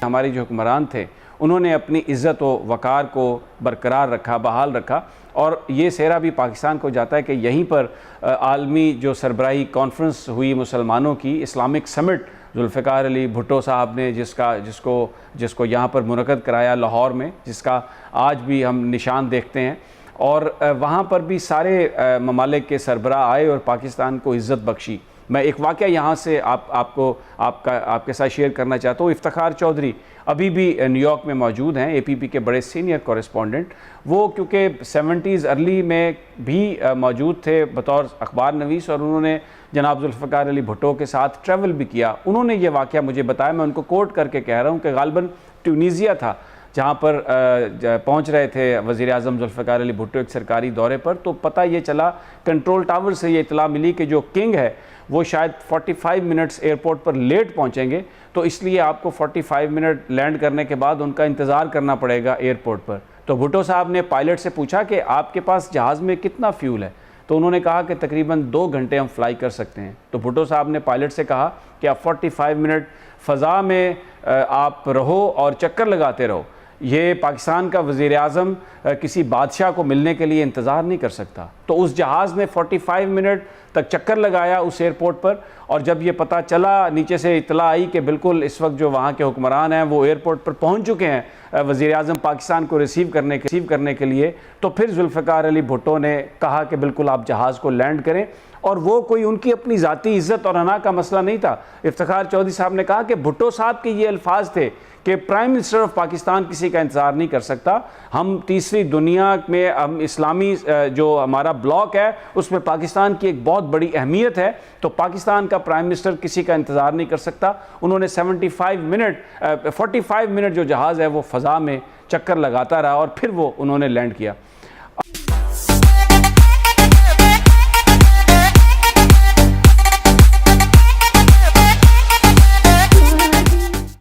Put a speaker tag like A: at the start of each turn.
A: ہمارے جو حکمران تھے انہوں نے اپنی عزت و وقار کو برقرار رکھا، بحال رکھا، اور یہ سہرا بھی پاکستان کو جاتا ہے کہ یہیں پر عالمی جو سربراہی کانفرنس ہوئی مسلمانوں کی، اسلامک سمٹ، ذوالفقار علی بھٹو صاحب نے جس کو یہاں پر منعقد کرایا لاہور میں، جس کا آج بھی ہم نشان دیکھتے ہیں، اور وہاں پر بھی سارے ممالک کے سربراہ آئے اور پاکستان کو عزت بخشی۔ میں ایک واقعہ یہاں سے آپ کے ساتھ شیئر کرنا چاہتا ہوں۔ افتخار چودھری ابھی بھی نیو یارک میں موجود ہیں، اے پی پی کے بڑے سینئر کورسپونڈنٹ۔ وہ کیونکہ 70s ارلی میں بھی موجود تھے بطور اخبار نویس، اور انہوں نے جناب ذوالفقار علی بھٹو کے ساتھ ٹریول بھی کیا۔ انہوں نے یہ واقعہ مجھے بتایا، میں ان کو کوٹ کر کے کہہ رہا ہوں کہ غالباً ٹیونیزیا تھا جہاں پر پہنچ رہے تھے وزیر اعظم ذوالفقار علی بھٹو ایک سرکاری دورے پر، تو پتہ یہ چلا، کنٹرول ٹاور سے یہ اطلاع ملی کہ جو کنگ ہے وہ شاید 45 منٹس ایئرپورٹ پر لیٹ پہنچیں گے، تو اس لیے آپ کو 45 منٹ لینڈ کرنے کے بعد ان کا انتظار کرنا پڑے گا ایئرپورٹ پر۔ تو بھٹو صاحب نے پائلٹ سے پوچھا کہ آپ کے پاس جہاز میں کتنا فیول ہے؟ تو انہوں نے کہا کہ تقریباً 2 گھنٹے ہم فلائی کر سکتے ہیں۔ تو بھٹو صاحب نے پائلٹ سے کہا کہ آپ 45 منٹ فضا میں آپ رہو اور چکر لگاتے رہو۔ یہ پاکستان کا وزیر اعظم کسی بادشاہ کو ملنے کے لیے انتظار نہیں کر سکتا۔ تو اس جہاز نے 45 منٹ تک چکر لگایا اس ایئرپورٹ پر، اور جب یہ پتہ چلا، نیچے سے اطلاع آئی کہ بالکل اس وقت جو وہاں کے حکمران ہیں وہ ایئرپورٹ پر پہنچ چکے ہیں وزیر اعظم پاکستان کو ریسیو کرنے کے لیے، تو پھر ذوالفقار علی بھٹو نے کہا کہ بالکل آپ جہاز کو لینڈ کریں، اور وہ کوئی ان کی اپنی ذاتی عزت اور حنا کا مسئلہ نہیں تھا۔ افتخار چودھری صاحب نے کہا کہ بھٹو صاحب کے یہ الفاظ تھے کہ پرائم منسٹر آف پاکستان کسی کا انتظار نہیں کر سکتا، ہم تیسری دنیا میں، ہم اسلامی جو ہمارا بلاک ہے اس میں پاکستان کی ایک بہت بڑی اہمیت ہے، تو پاکستان کا پرائم منسٹر کسی کا انتظار نہیں کر سکتا۔ انہوں نے 45 منٹ جو جہاز ہے وہ فضا میں چکر لگاتا رہا، اور پھر وہ انہوں نے لینڈ کیا۔